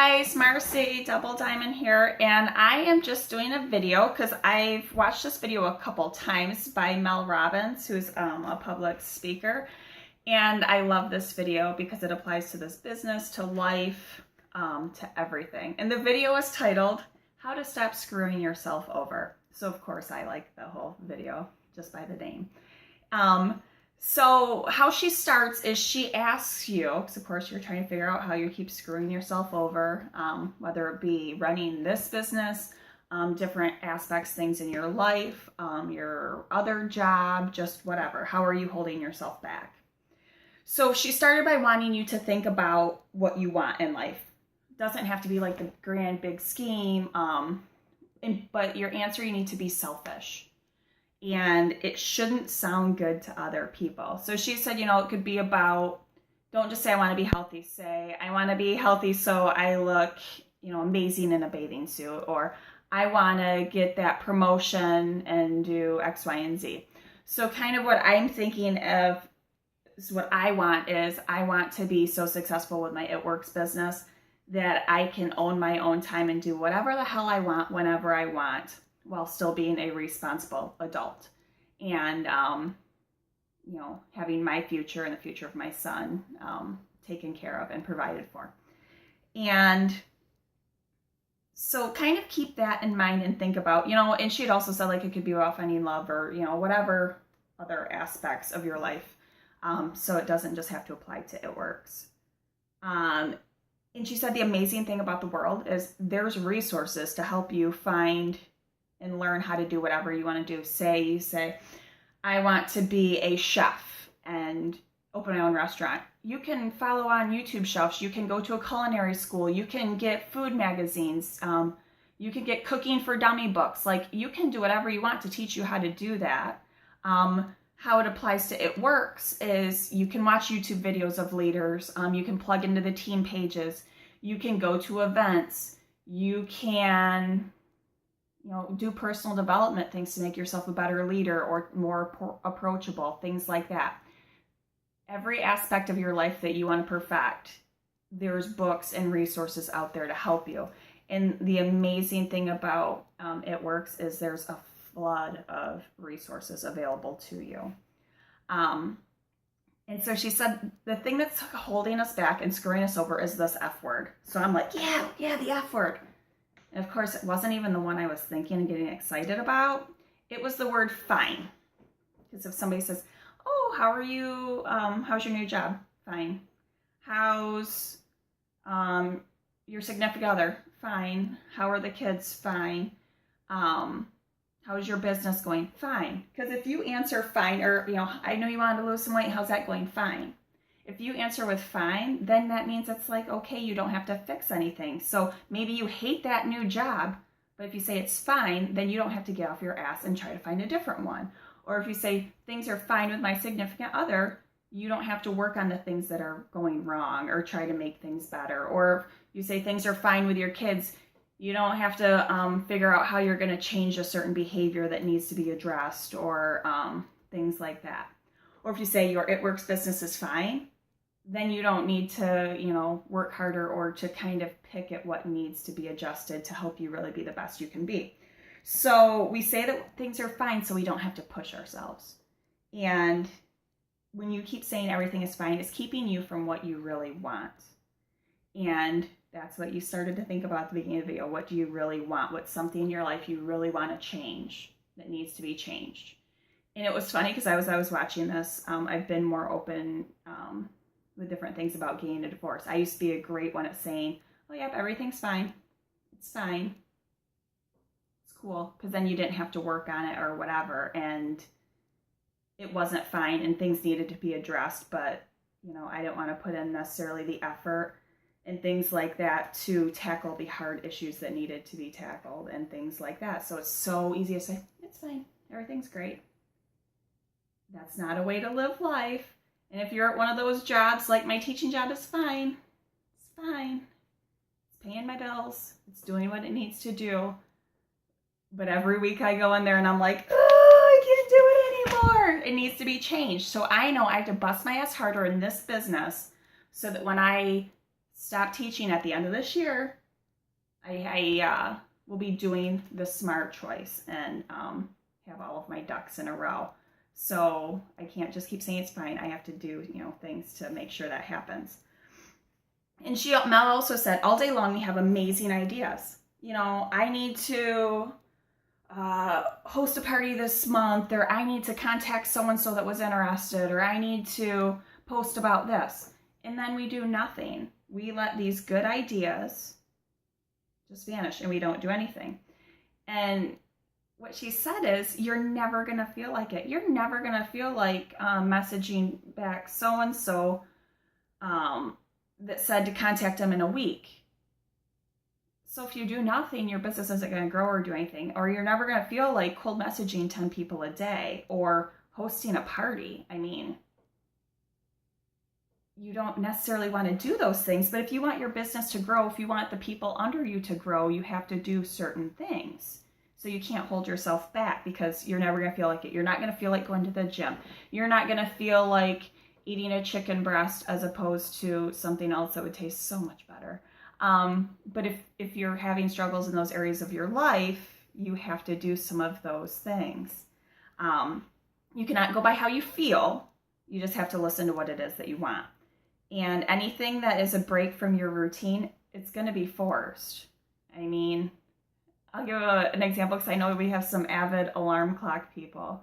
guys, Marcy Double Diamond here, and I am just doing a video because I've watched this video a couple times by Mel Robbins, who's a public speaker, and I love this video because it applies to this business, to life, to everything. And the video is titled, How to Stop Screwing Yourself Over. So of course I like the whole video just by the name. So how she starts is she asks you, because of course you're trying to figure out how you keep screwing yourself over, whether it be running this business, different aspects, things in your life, your other job, just whatever. How are you holding yourself back? So she started by wanting you to think about what you want in life. It doesn't have to be like the grand big scheme, but your answer, you need to be selfish. And it shouldn't sound good to other people. So she said, it could be about, don't just say I want to be healthy. Say I want to be healthy so I look, amazing in a bathing suit, or I want to get that promotion and do X, Y, and Z. So kind of what I'm thinking of is what I want to be so successful with my It Works business that I can own my own time and do whatever the hell I want whenever I want, while still being a responsible adult and, having my future and the future of my son taken care of and provided for. And so kind of keep that in mind and think about, and she had also said it could be about finding love or, whatever other aspects of your life. So it doesn't just have to apply to It Works. And she said the amazing thing about the world is there's resources to help you find and learn how to do whatever you want to do. Say you say, I want to be a chef and open my own restaurant. You can follow on YouTube chefs. You can go to a culinary school. You can get food magazines. You can get cooking for dummy books. You can do whatever you want to teach you how to do that. How it applies to It Works is you can watch YouTube videos of leaders. You can plug into the team pages. You can go to events. You can do personal development things to make yourself a better leader or more approachable, things like that. Every aspect of your life that you want to perfect, there's books and resources out there to help you. And the amazing thing about It Works is there's a flood of resources available to you. And so she said, the thing that's holding us back and screwing us over is this F word. So I'm like, yeah, the F word. And of course, it wasn't even the one I was thinking and getting excited about. It was the word fine. Because if somebody says, oh, how are you? How's your new job? Fine. How's your significant other? Fine. How are the kids? Fine. How's your business going? Fine. Because if you answer fine, or, I know you wanted to lose some weight. How's that going? Fine. If you answer with fine, then that means it's okay, you don't have to fix anything. So maybe you hate that new job, but if you say it's fine, then you don't have to get off your ass and try to find a different one. Or if you say things are fine with my significant other, you don't have to work on the things that are going wrong or try to make things better. Or if you say things are fine with your kids, you don't have to figure out how you're going to change a certain behavior that needs to be addressed or things like that. Or if you say your It Works business is fine, then you don't need to, work harder or to kind of pick at what needs to be adjusted to help you really be the best you can be. So we say that things are fine so we don't have to push ourselves. And when you keep saying everything is fine, it's keeping you from what you really want. And that's what you started to think about at the beginning of the video. What do you really want? What's something in your life you really want to change that needs to be changed? And it was funny because I was watching this. I've been more open with different things about getting a divorce. I used to be a great one at saying, oh, yep, everything's fine. It's fine. It's cool. Because then you didn't have to work on it or whatever. And it wasn't fine and things needed to be addressed. But, I didn't want to put in necessarily the effort and things like that to tackle the hard issues that needed to be tackled and things like that. So it's so easy to say, it's fine. Everything's great. That's not a way to live life. And if you're at one of those jobs, like my teaching job is fine. It's fine. It's paying my bills. It's doing what it needs to do. But every week I go in there and I'm like, oh, I can't do it anymore. It needs to be changed. So I know I have to bust my ass harder in this business so that when I stop teaching at the end of this year. I will be doing the smart choice and have all of my ducks in a row. So I can't just keep saying it's fine. I have to do, things to make sure that happens. And Mel also said, all day long we have amazing ideas. I need to host a party this month, or I need to contact so-and-so that was interested, or I need to post about this. And then we do nothing. We let these good ideas just vanish and we don't do anything. And what she said is, you're never going to feel like it. You're never going to feel like messaging back so-and-so that said to contact them in a week. So if you do nothing, your business isn't going to grow or do anything. Or you're never going to feel like cold messaging 10 people a day or hosting a party. I mean, you don't necessarily want to do those things, but if you want your business to grow, if you want the people under you to grow, you have to do certain things. So you can't hold yourself back because you're never going to feel like it. You're not going to feel like going to the gym. You're not going to feel like eating a chicken breast as opposed to something else that would taste so much better. But if you're having struggles in those areas of your life, you have to do some of those things. You cannot go by how you feel. You just have to listen to what it is that you want. And anything that is a break from your routine, it's going to be forced. I mean, I'll give an example because I know we have some avid alarm clock people.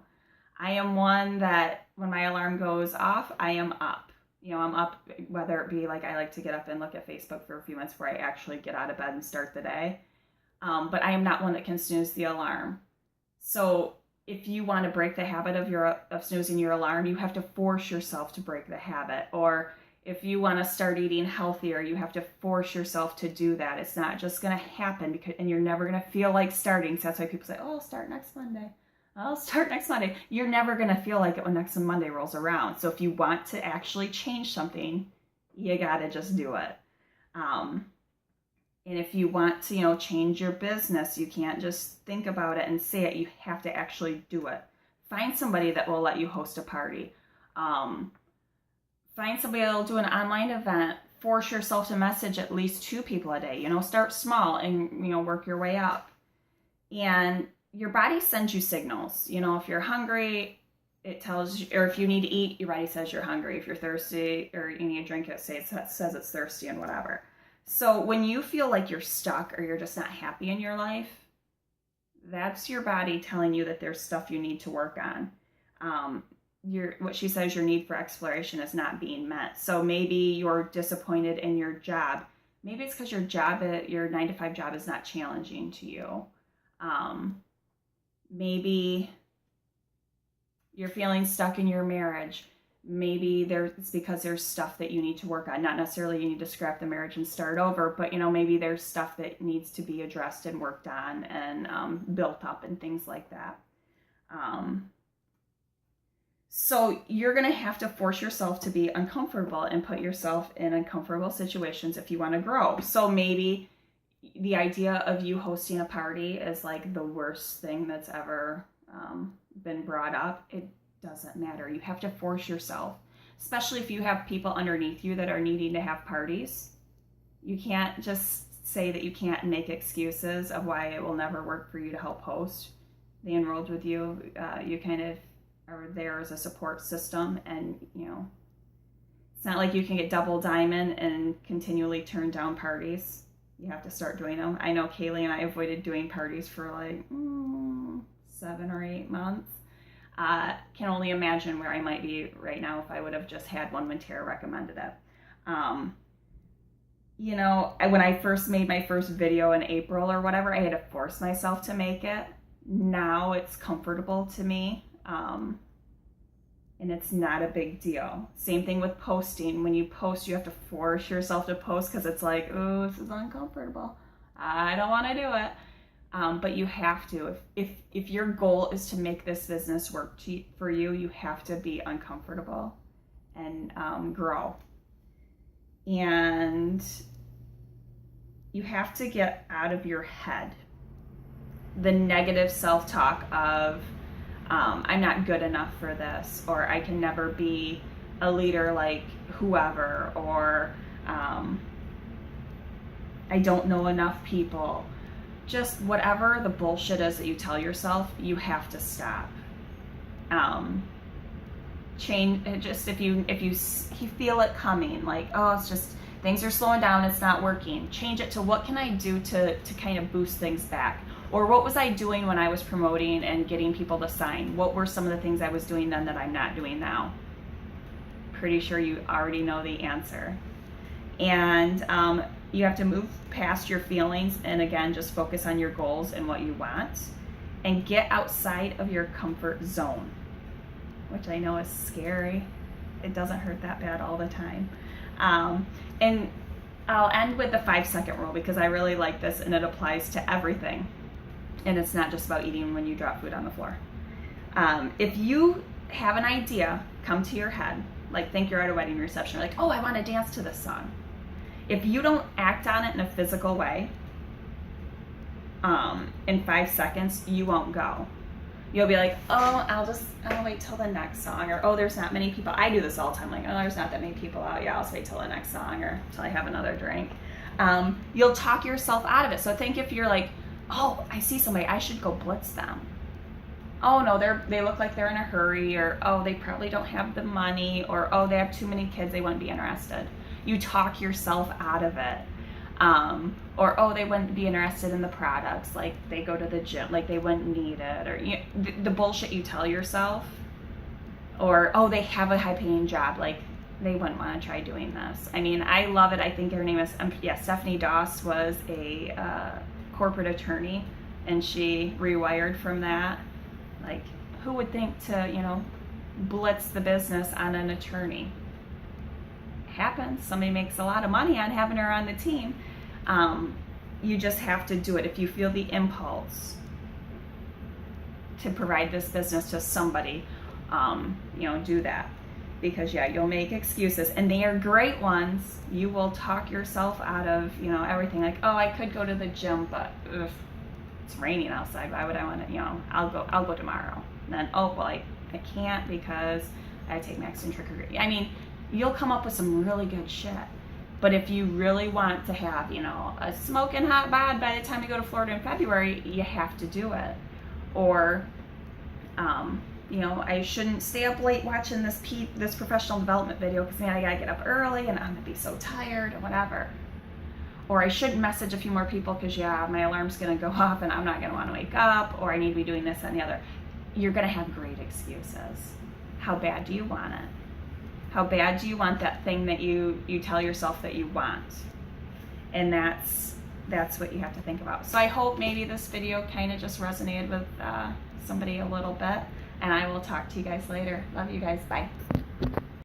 I am one that when my alarm goes off, I am up. I'm up, whether it be like I like to get up and look at Facebook for a few minutes before I actually get out of bed and start the day. But I am not one that can snooze the alarm. So if you want to break the habit of snoozing your alarm, you have to force yourself to break the habit. Or if you want to start eating healthier, you have to force yourself to do that. It's not just going to happen and you're never going to feel like starting. So that's why people say, oh, I'll start next Monday. I'll start next Monday. You're never going to feel like it when next Monday rolls around. So if you want to actually change something, you got to just do it. And if you want to, change your business, you can't just think about it and say it. You have to actually do it. Find somebody that will let you host a party. Find somebody that will do an online event. Force yourself to message at least 2 people a day. Start small and, work your way up. And your body sends you signals. If you're hungry, it tells you, or if you need to eat, your body says you're hungry. If you're thirsty or you need a drink, it says it's thirsty and whatever. So when you feel like you're stuck or you're just not happy in your life, that's your body telling you that there's stuff you need to work on. What she says, your need for exploration is not being met. So maybe you're disappointed in your job. Maybe it's because your 9-to-5 job is not challenging to you. Maybe you're feeling stuck in your marriage. Maybe it's because there's stuff that you need to work on. Not necessarily you need to scrap the marriage and start over, but maybe there's stuff that needs to be addressed and worked on and built up and things like that. So you're going to have to force yourself to be uncomfortable and put yourself in uncomfortable situations if you want to grow. So maybe the idea of you hosting a party is like the worst thing that's ever been brought up. It doesn't matter. You have to force yourself, especially if you have people underneath you that are needing to have parties. You can't just say that you can't and make excuses of why it will never work for you to help host. They enrolled with you. You kind of are there as a support system, and it's not like you can get double diamond and continually turn down parties. You have to start doing them. I know Kaylee and I avoided doing parties for like 7 or 8 months. Can only imagine where I might be right now if I would have just had one when Tara recommended it. When I first made my first video in April or whatever, I had to force myself to make it. Now it's comfortable to me. And it's not a big deal. Same thing with posting. When you post, you have to force yourself to post because it's like, oh, this is uncomfortable. I don't want to do it. But you have to. If your goal is to make this business work for you, you have to be uncomfortable and grow. And you have to get out of your head the negative self-talk of, I'm not good enough for this, or I can never be a leader like whoever, or I don't know enough people. Just whatever the bullshit is that you tell yourself, you have to stop. Change. Just if you feel it coming, like, oh, it's just things are slowing down, it's not working. Change it to, what can I do to kind of boost things back? Or what was I doing when I was promoting and getting people to sign? What were some of the things I was doing then that I'm not doing now? Pretty sure you already know the answer. And you have to move past your feelings and, again, just focus on your goals and what you want, and get outside of your comfort zone, which I know is scary. It doesn't hurt that bad all the time. And I'll end with the 5-second rule, because I really like this and it applies to everything. And it's not just about eating when you drop food on the floor. If you have an idea come to your head, like think you're at a wedding reception, like, oh, I want to dance to this song. If you don't act on it in a physical way, in 5 seconds, you won't go. You'll be like, oh, I'll wait till the next song, or, oh, there's not many people. I do this all the time, like, oh, there's not that many people out. Yeah, I'll wait till the next song, or till I have another drink. You'll talk yourself out of it. So think if you're like, oh, I see somebody, I should go blitz them. Oh no, they look like they're in a hurry, or, oh, they probably don't have the money, or, oh, they have too many kids, they wouldn't be interested. You talk yourself out of it. Or, oh, they wouldn't be interested in the products, like they go to the gym, like they wouldn't need it, or the bullshit you tell yourself. Or, oh, they have a high-paying job, like they wouldn't want to try doing this. I mean, I love it. I think her name is, Stephanie Doss was a corporate attorney, and she rewired from that. Like, who would think to, blitz the business on an attorney? Happens. Somebody makes a lot of money on having her on the team. You just have to do it. If you feel the impulse to provide this business to somebody, do that. Because, you'll make excuses, and they are great ones. You will talk yourself out of, everything. Like, oh, I could go to the gym, but it's raining outside. Why would I want to, I'll go tomorrow. And then, oh, well, I can't because I take Max and trick or treat. I mean, you'll come up with some really good shit. But if you really want to have, a smoking hot bod by the time you go to Florida in February, you have to do it. Or, I shouldn't stay up late watching this professional development video because I gotta get up early and I'm gonna be so tired or whatever. Or I shouldn't message a few more people because, my alarm's gonna go off and I'm not gonna want to wake up, or I need to be doing this and the other. You're gonna have great excuses. How bad do you want it? How bad do you want that thing that you tell yourself that you want? And that's what you have to think about. So I hope maybe this video kind of just resonated with somebody a little bit, and I will talk to you guys later. Love you guys. Bye.